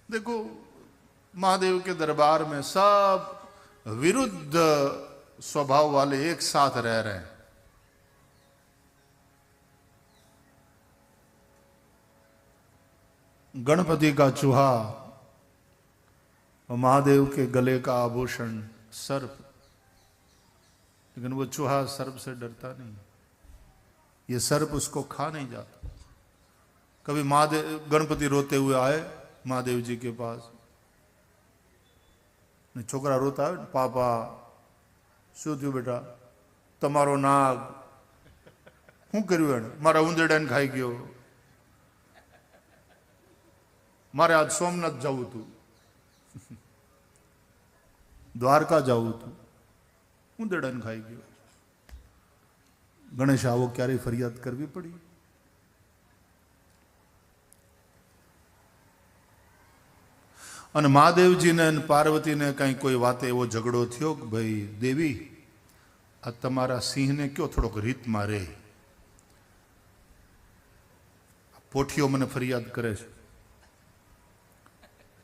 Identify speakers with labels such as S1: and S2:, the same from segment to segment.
S1: देखो महादेव के दरबार में सब विरुद्ध स्वभाव वाले एक साथ रह रहे हैं। गणपति का चूहा और महादेव के गले का आभूषण सर्प, लेकिन वो चूहा सर्प से डरता नहीं, ये सर्प उसको खा नहीं जाता। कभी महादेव गणपति रोते हुए आए महादेव जी के पास, छोकरा रोता है, पापा शू थयु बेटा, तमारो नाग शू कर्यु एणे, मारा उंदरडाने खाई गयो, मारे आज सोमनाथ जावुं हतुं, द्वारका जावुं हतुं, उंदरडाने खाई गयो। गणेश आवो क्यारे फरियाद करवी पड़ी। અને મહાદેવજીને અને પાર્વતીને કંઈ કોઈ વાતે એવો ઝઘડો થયો કે ભાઈ દેવી આ તમારા સિંહને કયો થોડોક રીતમાં રહે, પોઠીઓ મને ફરિયાદ કરે છે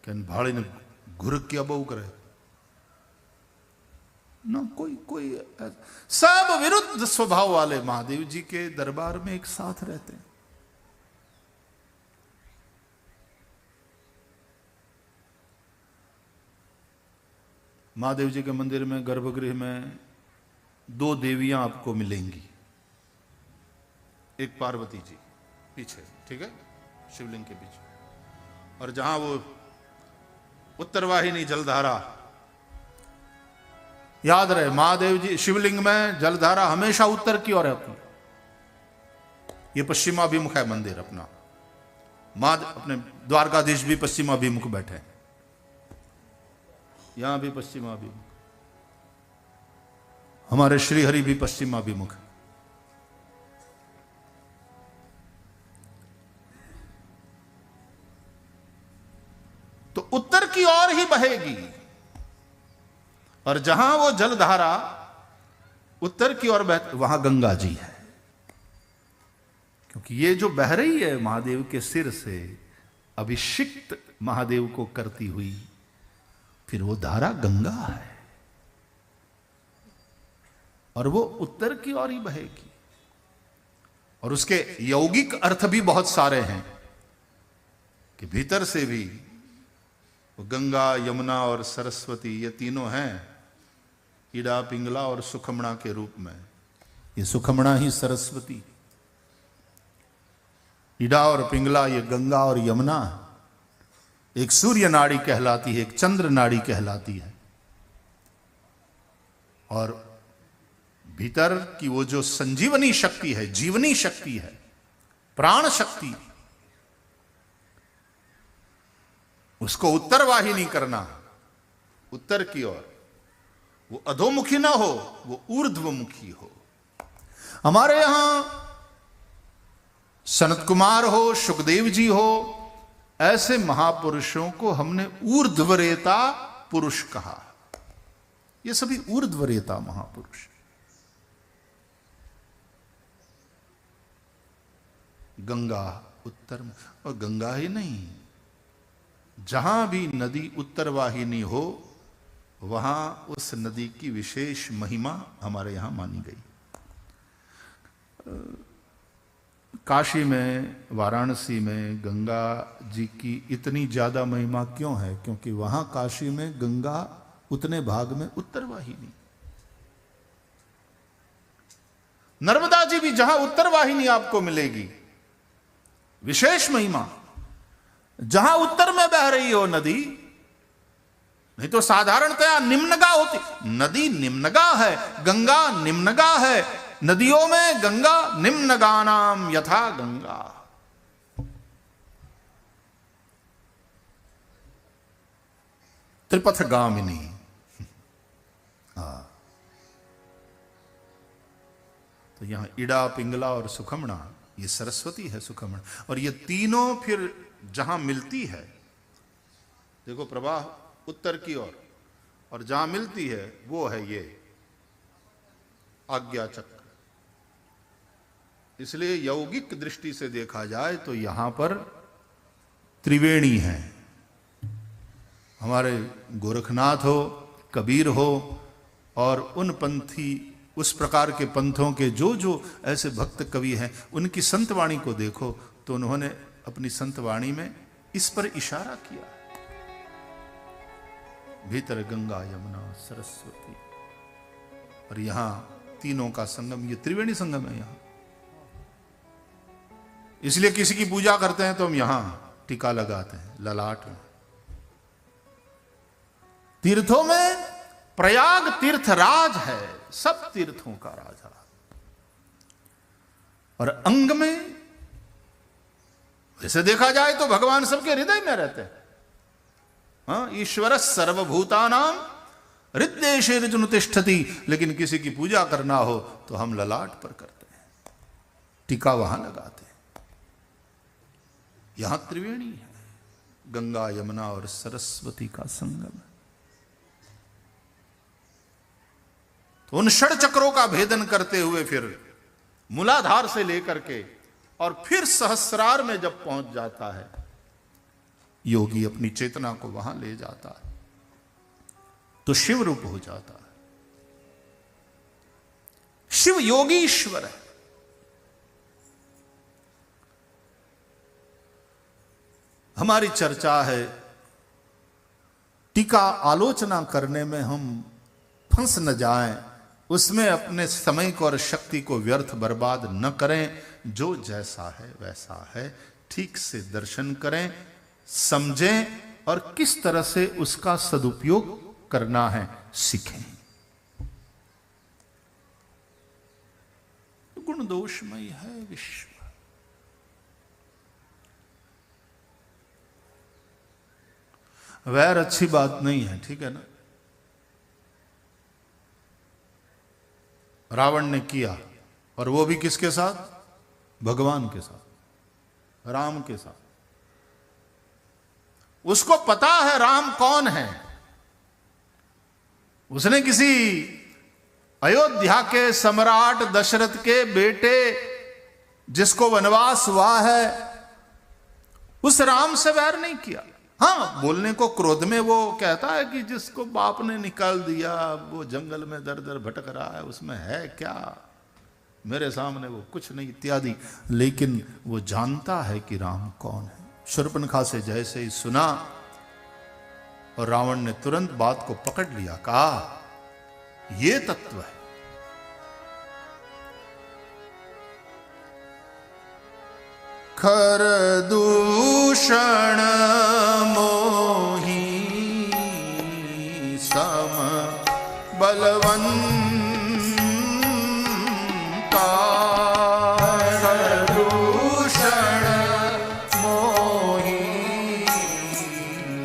S1: કે ભાળીને ઘુરકિયા બહુ કરે ना, कोई सब विरुद्ध स्वभाव वाले महादेव जी के दरबार में एक साथ रहते हैं। महादेव जी के मंदिर में गर्भगृह में दो देवियां आपको मिलेंगी, एक पार्वती जी पीछे, ठीक है, शिवलिंग के पीछे, और जहां वो उत्तरवाहिनी जलधारा, याद रहे महादेव जी शिवलिंग में जलधारा हमेशा उत्तर की ओर है अपनी, ये पश्चिमाभिमुख है मंदिर अपना, अपने द्वारकाधीश भी पश्चिमाभिमुख बैठे हैं, यहां भी पश्चिमाभिमुख, हमारे श्रीहरि भी पश्चिमाभिमुख है। तो उत्तर की ओर ही बहेगी, और जहां वो जलधारा उत्तर की ओर बहती वहां गंगा जी है, क्योंकि ये जो बह रही है महादेव के सिर से अभिषिक्त महादेव को करती हुई, फिर वो धारा गंगा है और वो उत्तर की ओर ही बहेगी। और उसके यौगिक अर्थ भी बहुत सारे हैं कि भीतर से भी वो गंगा, यमुना और सरस्वती, ये तीनों हैं ईड़ा, पिंगला और सुखमणा के रूप में। ये सुखमणा ही सरस्वती, ईड़ा और पिंगला ये गंगा और यमुना, एक सूर्य नाड़ी कहलाती है, एक चंद्र नाड़ी कहलाती है, और भीतर की वो जो संजीवनी शक्ति है, जीवनी शक्ति है, प्राण शक्ति, उसको उत्तरवाहिनी करना, उत्तर की ओर, वो अधोमुखी ना हो, वो ऊर्ध्वमुखी हो। हमारे यहां सनत कुमार हो, सुखदेव जी हो, ऐसे महापुरुषों को हमने ऊर्ध्वरेता पुरुष कहा। ये सभी ऊर्ध्वरेता महापुरुष। गंगा उत्तर में, और गंगा ही नहीं, जहां भी नदी उत्तरवाहिनी हो वहां उस नदी की विशेष महिमा हमारे यहां मानी गई। काशी में, वाराणसी में गंगा जी की इतनी ज्यादा महिमा क्यों है? क्योंकि वहां काशी में गंगा उतने भाग में उत्तरवाहिनी। नर्मदा जी भी जहां उत्तरवाहिनी आपको मिलेगी, विशेष महिमा। जहां उत्तर में बह रही हो नदी, नहीं तो साधारणतया निम्नगा होती, नदी निम्नगा है, गंगा निम्नगा है, नदियों में गंगा निम्नगानाम यथा गंगा। त्रिपथगामिनी। तो यहां ईड़ा, पिंगला और सुखमणा, ये सरस्वती है सुखमणा, और ये तीनों फिर जहां मिलती है, देखो प्रवाह उत्तर की ओर, और जहां मिलती है वो है ये आज्ञा चक्र। इसलिए यौगिक दृष्टि से देखा जाए तो यहां पर त्रिवेणी है, हमारे गोरखनाथ हो, कबीर हो, और उन पंथी, उस प्रकार के पंथों के जो जो ऐसे भक्त कवि हैं, उनकी संतवाणी को देखो तो उन्होंने अपनी संतवाणी में इस पर इशारा किया। भीतर गंगा यमुना सरस्वती, और यहां तीनों का संगम, ये त्रिवेणी संगम है यहां। इसलिए किसी की पूजा करते हैं तो हम यहां टीका लगाते हैं ललाट में। तीर्थों में प्रयाग तीर्थ राज है, सब तीर्थों का राजा। और अंग में वैसे देखा जाए तो भगवान सबके हृदय में रहते हैं। हाँ, ईश्वर सर्वभूतानाम हृदयेषु अर्जुन तिष्ठति, लेकिन किसी की पूजा करना हो तो हम ललाट पर करते हैं, टीका वहां लगाते हैं। यहां त्रिवेणी है, गंगा यमुना और सरस्वती का संगम है। तो उन षड चक्रों का भेदन करते हुए फिर मूलाधार से लेकर के और फिर सहस्रार में जब पहुंच जाता है, योगी अपनी चेतना को वहां ले जाता है तो शिव रूप हो जाता है। शिव योगीश्वर है। हमारी चर्चा है, टीका आलोचना करने में हम फंस न जाएं, उसमें अपने समय को और शक्ति को व्यर्थ बर्बाद न करें। जो जैसा है वैसा है, ठीक से दर्शन करें, समझें और किस तरह से उसका सदुपयोग करना है सीखें। गुण दोषमय है विश्व। वैर अच्छी बात नहीं है, ठीक है ना। रावण ने किया, और वो भी किसके साथ? भगवान के साथ, राम के साथ। उसको पता है राम कौन है। उसने किसी अयोध्या के सम्राट दशरथ के बेटे, जिसको वनवास हुआ है, उस राम से वैर नहीं किया। हाँ, बोलने को क्रोध में वो कहता है कि जिसको बाप ने निकाल दिया वो जंगल में दर दर भटक रहा है, उसमें है क्या, मेरे सामने वो कुछ नहीं, इत्यादि। लेकिन वो जानता है कि राम कौन है। शूर्पणखा से जैसे ही सुना, और रावण ने तुरंत बात को पकड़ लिया, कहा ये तत्व है। खर दूषण मोही सम बलवंता, खर दूषण मोही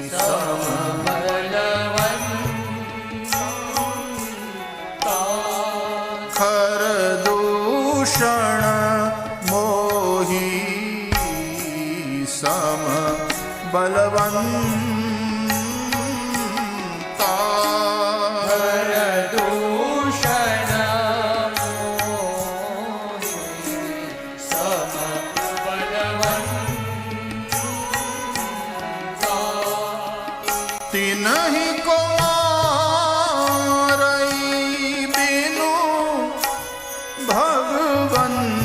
S1: सम बलवंता, खर दूषण मोही सम बलवंता, खर दूषण मोही सम बलवंता, तिन्हि को मारई बिनु भगवंता,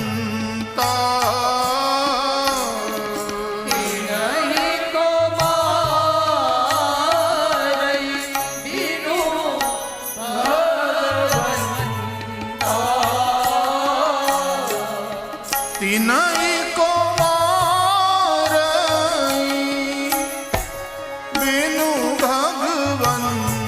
S1: तिन्हि को मारई बिनु भगवंता।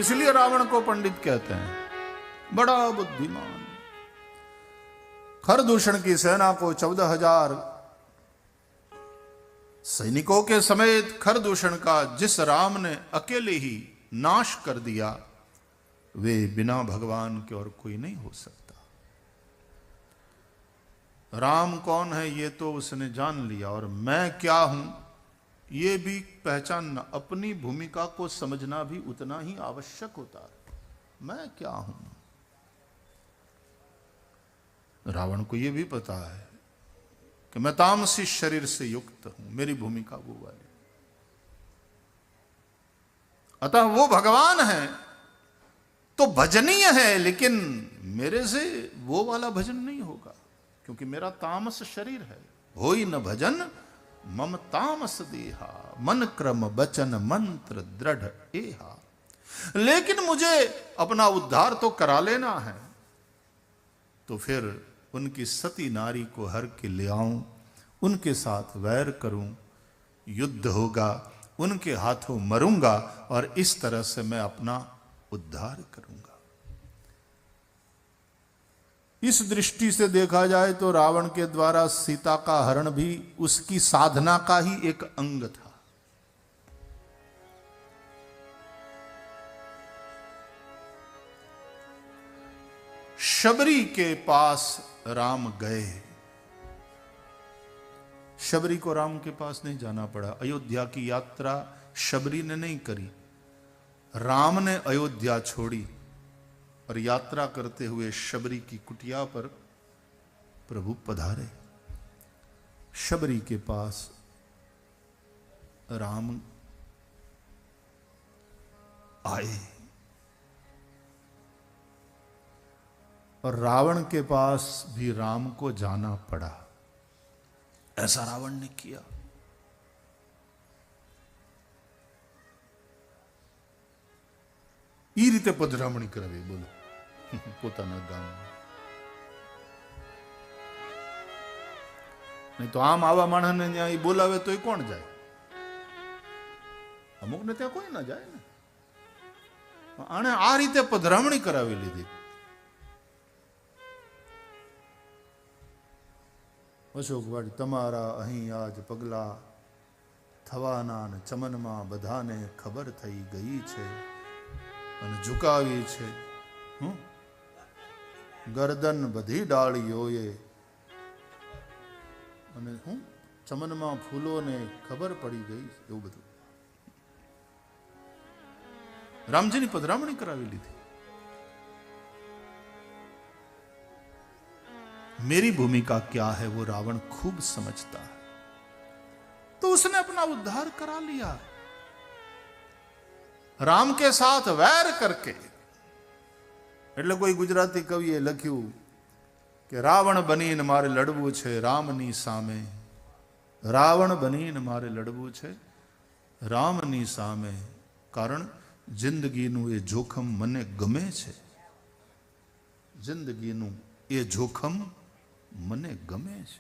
S1: इसलिए रावण को पंडित कहते हैं, बड़ा बुद्धिमान। खरदूषण की सेना को 14,000 सैनिकों के समेत खरदूषण का जिस राम ने अकेले ही नाश कर दिया, वे बिना भगवान के और कोई नहीं हो सकता। राम कौन है ये तो उसने जान लिया, और मैं क्या हूं ये भी पहचानना, अपनी भूमिका को समझना भी उतना ही आवश्यक होता है। मैं क्या हूं? रावण को यह भी पता है कि मैं तामसी शरीर से युक्त हूं, मेरी भूमिका वो वाली। अतः वो भगवान है तो भजनीय है, लेकिन मेरे से वो वाला भजन नहीं होगा, क्योंकि मेरा तामस शरीर है। होई न भजन मम तामस देहा, मन क्रम बचन मंत्र दृढ़ एहा। लेकिन मुझे अपना उद्धार तो करा लेना है, तो फिर उनकी सती नारी को हर के ले आऊं, उनके साथ वैर करूं, युद्ध होगा, उनके हाथों मरूंगा, और इस तरह से मैं अपना उद्धार करूंगा। इस दृष्टि से देखा जाए तो रावण के द्वारा सीता का हरण भी उसकी साधना का ही एक अंग था। शबरी के पास राम गए। शबरी को राम के पास नहीं जाना पड़ा। अयोध्या की यात्रा शबरी ने नहीं करी, राम ने अयोध्या छोड़ी और यात्रा करते हुए शबरी की कुटिया पर प्रभु पधारे। शबरी के पास राम आए और रावण के पास भी राम को जाना पड़ा। ऐसा रावण ने किया। ई रीते पधरामणी करावी, बोलो પોતાના ગામમાં। નહીં તો આમ આવા માણસને ત્યાં ઈ બોલાવે તોય કોણ જાય? અમુકને ત્યાં કોઈ ના જાય ને। આણે આ રીતે પધરામણી કરાવી લીધી। અશોકવાડી તમારા અહીં આજ પગલા થવાના ને ચમનમાં બધાને ખબર થઈ ગઈ છે અને ઝુકાવી છે। गर्दन बधी डाळीओए અને હું ચમનમાં ફૂલોને ખબર પડી ગઈ, એવું બધું રામજીની પધરામણી કરાવી લીધી। मेरी भूमिका क्या है वो रावण खूब समझता है, तो उसने अपना उद्धार करा लिया राम के साथ वैर करके। એટલે કોઈ ગુજરાતી કવિએ લખ્યું કે રાવણ બનીને મારે લડવું છે રામની સામે, રાવણ બનીને મારે લડવું છે રામની સામે, કારણ જિંદગીનું એ જોખમ મને ગમે છે, જિંદગીનું એ જોખમ મને ગમે છે।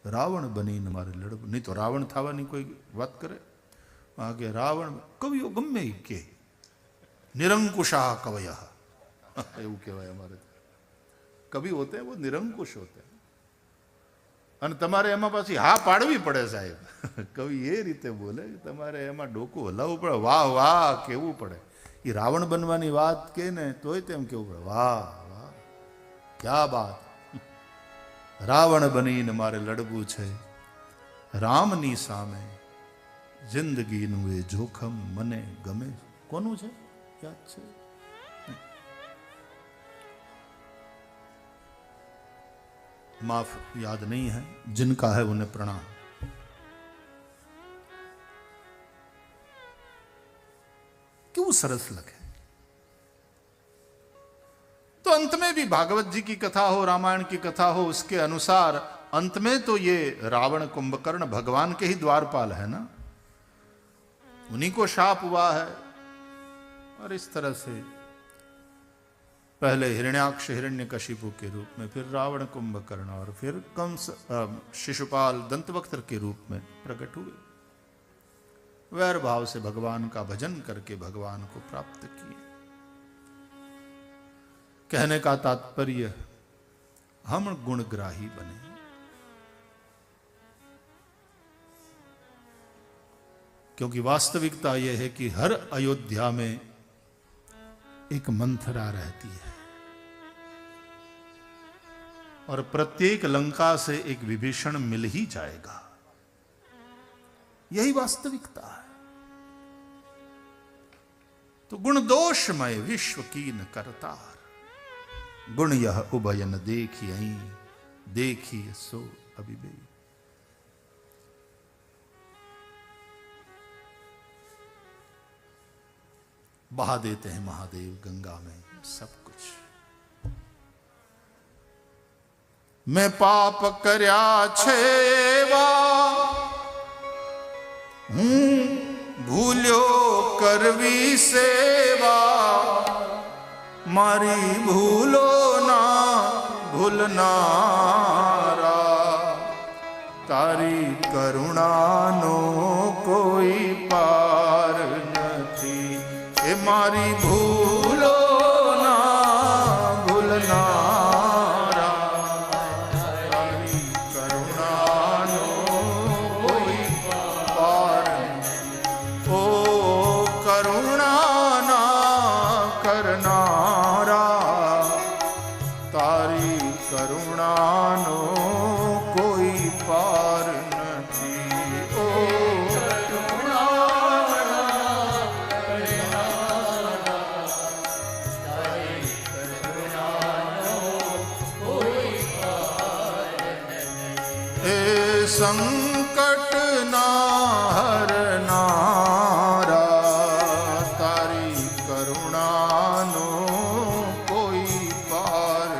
S1: રાવણ બનીને મારે લડવું, નહીં તો રાવણ થવાની કોઈ વાત કરે? આગે રાવણ કવિઓ ગમે કે નિરંકુશા કવયઃ, એવું કહેવાય અમારે। કવિ હોતે वो निरंकुश होते અને તમારે એમાં પાછી હા પાડવી પડે સાહેબ। કવિ એ રીતે બોલે તમારે એમાં ડોકું હલાવવું પડે, વાહ વાહ કેવું પડે। એ રાવણ બનવાની વાત કે ને તોય તેમ કેવું પડે, વાહ વાહ ક્યા બાત। રાવણ બનીને મારે લડવું છે રામની સામે, જિંદગીનું એ જોખમ મને ગમે। કોનું છે યાદ છે? माफ याद नहीं है, जिनका है उन्हें प्रणाम। क्यों सरस लगे। तो अंत में भी भागवत जी की कथा हो, रामायण की कथा हो, उसके अनुसार अंत में तो ये रावण कुंभकर्ण भगवान के ही द्वारपाल है ना, उन्हीं को शाप हुआ है। और इस तरह से पहले हिरण्याक्ष हिरण्यकशिपु के रूप में, फिर रावण कुंभकर्ण, और फिर कंस शिशुपाल दंतवक्त्र के रूप में प्रकट हुए। वैर भाव से भगवान का भजन करके भगवान को प्राप्त किए। कहने का तात्पर्य हम गुणग्राही बने। क्योंकि वास्तविकता यह है कि हर अयोध्या में एक मंथरा रहती है और प्रत्येक लंका से एक विभीषण मिल ही जाएगा। यही वास्तविकता है। तो गुण दोषमय विश्व कीन करतार, गुण यह उभयन देखिए देखिए सो अभिबे। बहा देते हैं महादेव गंगा में सब कुछ। मैं पाप करया छेवा भूल्यो करवी सेवा, मारी भूलो ना भूलनारा, तारी करुणा नो कोई पार नहीं। ए मारी भूलो ना भूलनारा, तारी करुणा नो कोई पार नहीं। ओ करुणा ना करनारा, तारी करुणा नो कोई पार नहीं। ओ संकट ना हरनारा, तारी करुणा नो कोई पार नहीं। संकट ना हरनारा, तारी करुणा नो कोई पार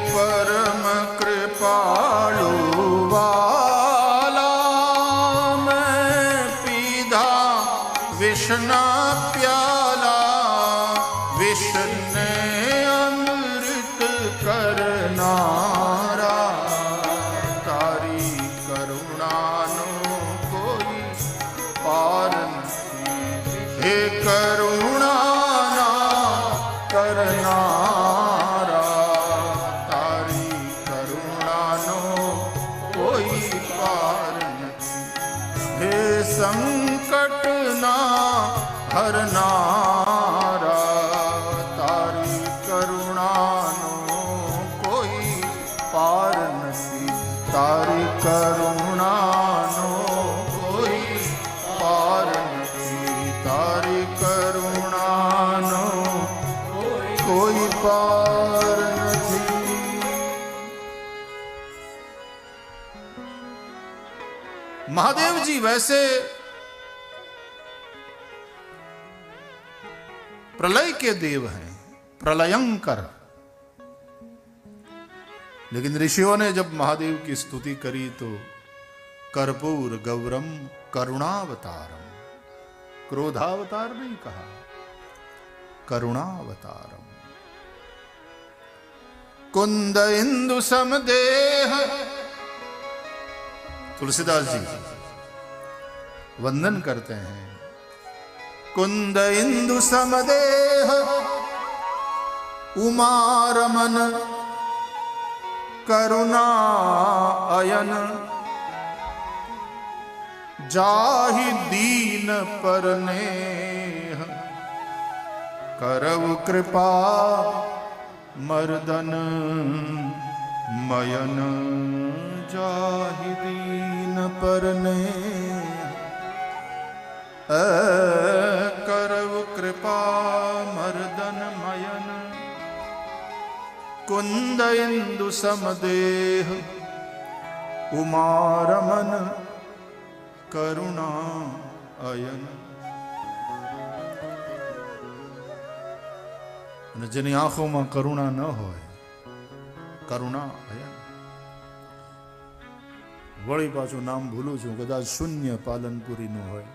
S1: परम कृपालु वाला, मैं पीधा विषना प्याला, विष ने अमृत करनारा, तारी करुणा नो कोई पार नहीं। हे करुणा ना करना, संकट ना हरनारा, तारी करुणा नो कोई पार नहीं। तारी करुणा नो कोई पार नहीं। तारी करुणा नो कोई पार नहीं। महादेव जी वैसे प्रलय के देव हैं, प्रलयंकर। लेकिन ऋषियों ने जब महादेव की स्तुति करी तो कर्पूर गौरम करुणावतारम, क्रोधावतार नहीं कहा, करुणावतारम। कुंद इंदु समदेह, तुलसीदास जी वंदन करते हैं। कुंद इंदु समदेह उमा रमन, करुणा अयन, जाहि दीन परनेह, करव कृपा मर्दन मयन, जाहि दीन परनेह, करव कृपा मर्दन मयन। मुकुंद इंदु समदेह उमारमन करुणा अयन। અને જેની આંખોમાં કરુણા ન હોય, કરુણા અયન. વળી પાછું નામ ભૂલું છું, કદાચ શૂન્ય પાલનપુરીનું હોય.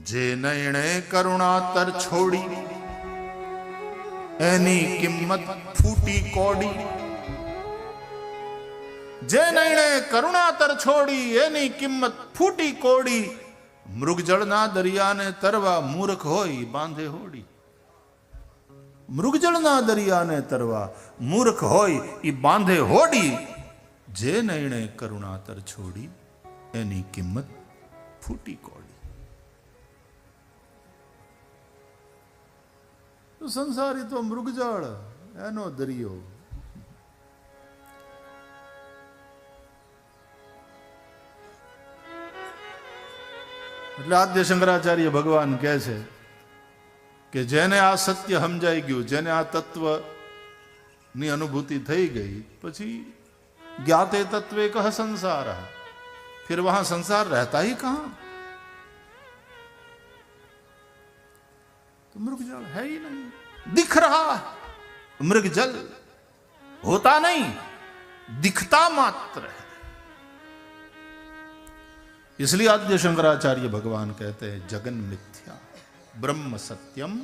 S1: જે નયણે કરુણાતર છોડી એની કિંમત ફૂટી કોડી. જે નયણે કરુણાતર છોડી એની કિંમત ફૂટી કોડી. મૃગજળના દરિયાને તરવા મૂર્ખ હોય બાંધે હોડી. મૃગજળના દરિયાને તરવા મૂર્ખ હોય એ બાંધે હોડી. જે નયણે કરુણાતર છોડી એની કિંમત ફૂટી કોડી. સંસારી તો મૃગજળ, એનો દરિયો. એટલે આદ્ય શંકરાચાર્ય ભગવાન કહે છે કે જેને આ સત્ય સમજાઈ ગયું, જેને આ તત્વ ની અનુભૂતિ થઈ ગઈ, પછી ज्ञाते तत्वे कह संसार, फिर वहां संसार रहता ही कहां? तो मृगजल है ही नहीं, दिख रहा मृगजल, होता नहीं, दिखता मात्र है. इसलिए आद्य शंकराचार्य भगवान कहते हैं जगन मिथ्या, ब्रह्म सत्यम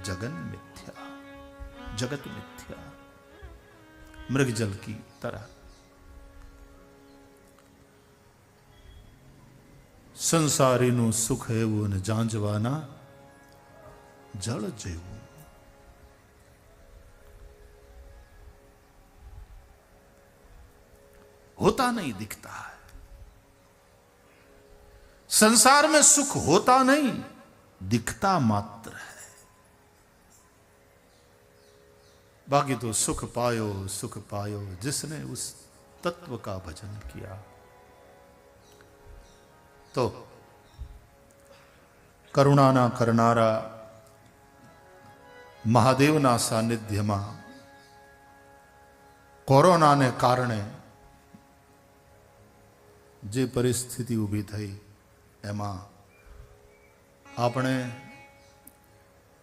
S1: जगन मिथ्या, जगत मिथ्या, मृगजल की तरह. સંસારીનું સુખ એવું અને જાંજવાના જળ જેવું. होता नहीं दिखता है. संसार में सुख होता नहीं, दिखता मात्र है. बाकी तो सुख पायो जिसने उस तत्व का भजन किया. तो કરુણાના કરનારા મહાદેવના સાનિધ્યમાં કોરોનાને કારણે જે પરિસ્થિતિ ઊભી થઈ એમાં આપણે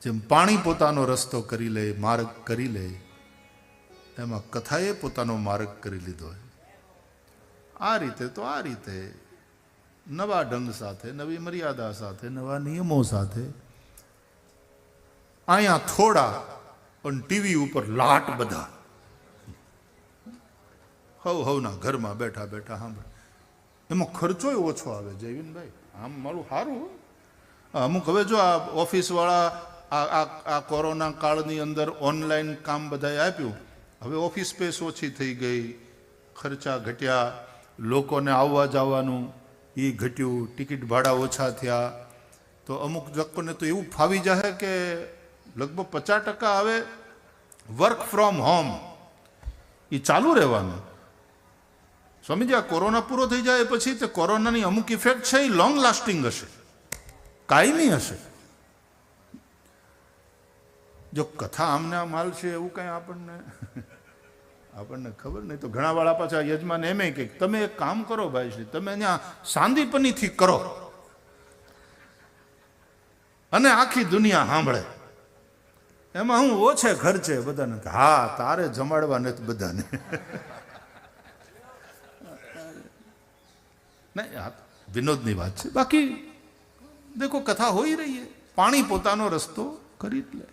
S1: જેમ પાણી પોતાનો રસ્તો કરી લે, માર્ગ કરી લે, એમાં કથાએ પોતાનો માર્ગ કરી લીધો. આ રીતે તો આ રીતે નવા ઢંગ સાથે, નવી મર્યાદા સાથે, નવા નિયમો સાથે. અહીંયા થોડા પણ ટીવી ઉપર લાટ બધા હવના ઘરમાં બેઠા બેઠા સાંભળે. એમાં ખર્ચો ઓછો આવે જયવીનભાઈ. આમ મારું સારું. અમુક હવે જો આ ઓફિસ વાળા આ કોરોના કાળની અંદર ઓનલાઈન કામ બધાએ આપ્યું. હવે ઓફિસ સ્પેસ ઓછી થઈ ગઈ, ખર્ચા ઘટ્યા, લોકોને આવવા જવાનું એ ઘટ્યું, ટિકિટ ભાડા ઓછા થયા. તો અમુક લોકોને તો એવું ફાવી જાય કે લગભગ 50% હવે વર્ક ફ્રોમ હોમ એ ચાલુ રહેવાનું. સ્વામીજી, આ કોરોના પૂરો થઈ જાય પછી તે કોરોનાની અમુક ઇફેક્ટ છે એ લોંગ લાસ્ટિંગ હશે, કાયમી હશે. જો કથા આમને આમ હાલશે એવું કંઈ આપણને ખબર નહીં. તો ઘણા વાળા પાછા યજમાન એમ કે તમે એક કામ કરો ભાઈ શ્રી, તમે અહીંયા સાંદીપનીથી કરો અને આખી દુનિયા સાંભળે. એમાં હું ઓછે ખર્ચે બધાને. હા, તારે જમાડવા નથી બધાને. નહીં, આ વિનોદની વાત છે. બાકી દેખો કથા હોઈ રહી છે, પાણી પોતાનો રસ્તો કરી જ લે.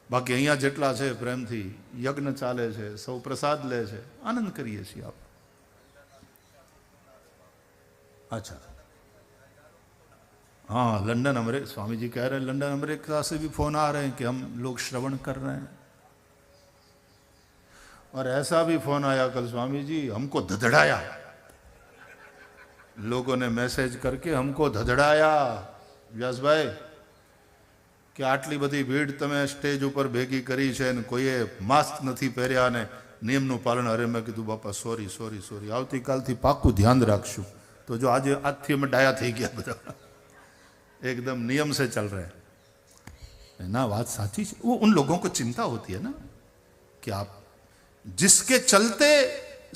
S1: બાકી અહીંયા જેટલા છે પ્રેમથી યજ્ઞ ચાલે છે, સૌ પ્રસાદ લે છે, આનંદ કરીએ છીએ આપ. अच्छा, हाँ, लंदन अमेरिका, स्वामी जी कह रहे हैं लंदन अमेरिका से भी फोन आ रहे हैं कि हम लोग श्रवण कर रहे हैं. और ऐसा भी फोन आया कल, स्वामी जी हमको धधड़ाया, लोगों ने मैसेज करके हमको धधड़ाया व्यास भाई કે આટલી બધી ભીડ તમે સ્ટેજ ઉપર ભેગી કરી છે ને કોઈએ માસ્ક નથી પહેર્યા ને નિયમનું પાલન. અરે મેં કીધું બાપા સોરી, આવતીકાલથી પાક્કું ધ્યાન રાખશું. તો જો આજે આજથી અમે ડાયા થઈ ગયા બધા, एकदम नियम से चल रहे हैं ना. बात साची है. वो उन लोगों को चिंता होती है ना, कि आप जिसके चलते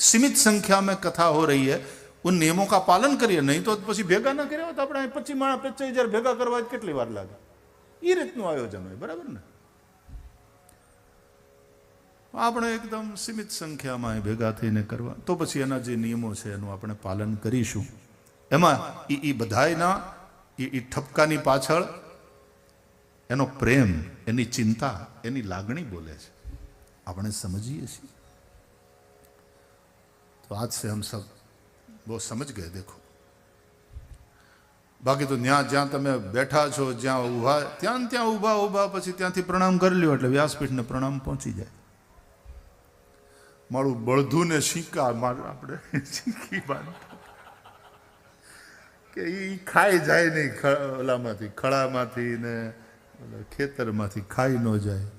S1: सीमित संख्या में कथा हो रही है उन नियमों का पालन करिए, नहीं तो પછી ભેગા ના કર્યા તો આપણે 25 માણસ 25,000 ભેગા કરવા કેટલી વાર લાગે, એ રીતનું આયોજન હોય, બરાબર ને? આપણે એકદમ સીમિત સંખ્યામાં ભેગા થઈને કરવા, તો પછી એના જે નિયમો છે એનું આપણે પાલન કરીશું. એમાં એ બધાયના એ ઠપકાની પાછળ એનો પ્રેમ, એની ચિંતા, એની લાગણી બોલે છે, આપણે સમજીએ છીએ. तो आज से हम सब बहुत समझ गए. देखो, बाकी तो ज्યાં તમે બેઠા છો, જ્યાં ઊભા ત્યાં ઊભા ઊભા પછી ત્યાંથી પ્રણામ કરી લ્યો એટલે વ્યાસપીઠને પ્રણામ પહોંચી જાય. મારું બળધું ને શીકા આપણે શીખી બાંધ કે એ ખાઈ જાય નહીં, ઓલામાંથી ખળામાંથી ને ખેતરમાંથી ખાઈ ન જાય,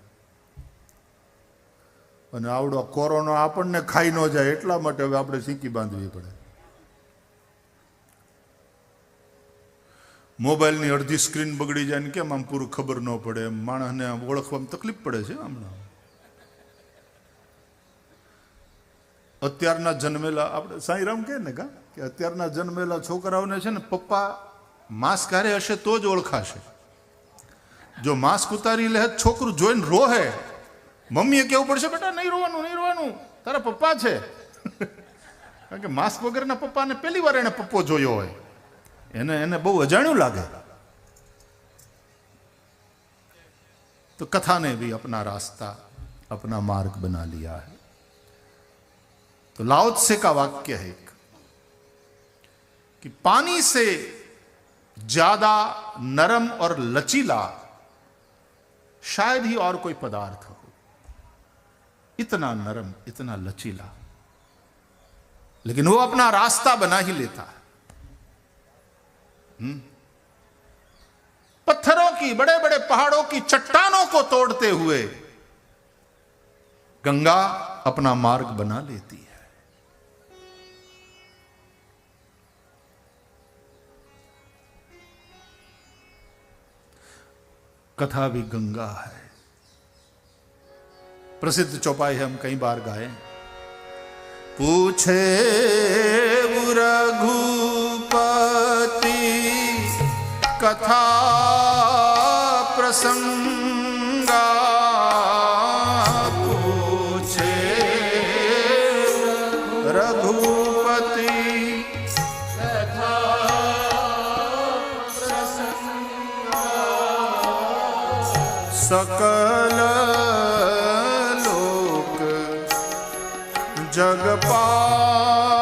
S1: અને આવડો કોરોના આપણને ખાઈ ન જાય એટલા માટે હવે આપણે શીકી બાંધવી પડે. મોબાઈલની અડધી સ્ક્રીન બગડી જાય ને કેમ આમ પૂરું ખબર ન પડે, એમ માણસને ઓળખવામાં તકલીફ પડે છે. હમણાં અત્યારના જન્મેલા આપણે સાંઈરામ કહે ને કે અત્યારના જન્મેલા છોકરાઓને છે ને પપ્પા માસ્ક હારે હશે તો જ ઓળખાશે. જો માસ્ક ઉતારી લે છોકરું જોઈને રોહે, મમ્મીએ કેવું પડશે બેટા નહીં રોવાનું, નહીં રોવાનું, તારા પપ્પા છે. કારણ કે માસ્ક વગરના પપ્પાને પહેલી વાર એને પપ્પો જોયો હોય, એને બહુ અજાણ્યું લાગે. तो कथा ने भी अपना रास्ता, अपना मार्ग बना लिया है. तो लाओ त्से का वाक्य है कि पानी से ज्यादा नरम और लचीला शायद ही और कोई पदार्थ हो. इतना नरम, इतना लचीला, लेकिन वो अपना रास्ता बना ही लेता है. पत्थरों की, बड़े बड़े पहाड़ों की चट्टानों को तोड़ते हुए गंगा अपना मार्ग बना लेती है. कथा भी गंगा है. प्रसिद्ध चौपाई है, हम कई बार गाए. पूछे रघुपति कथा प्रसंगा, पूछे रघुपति कथा प्रसंगा, सकल लोक जगपाल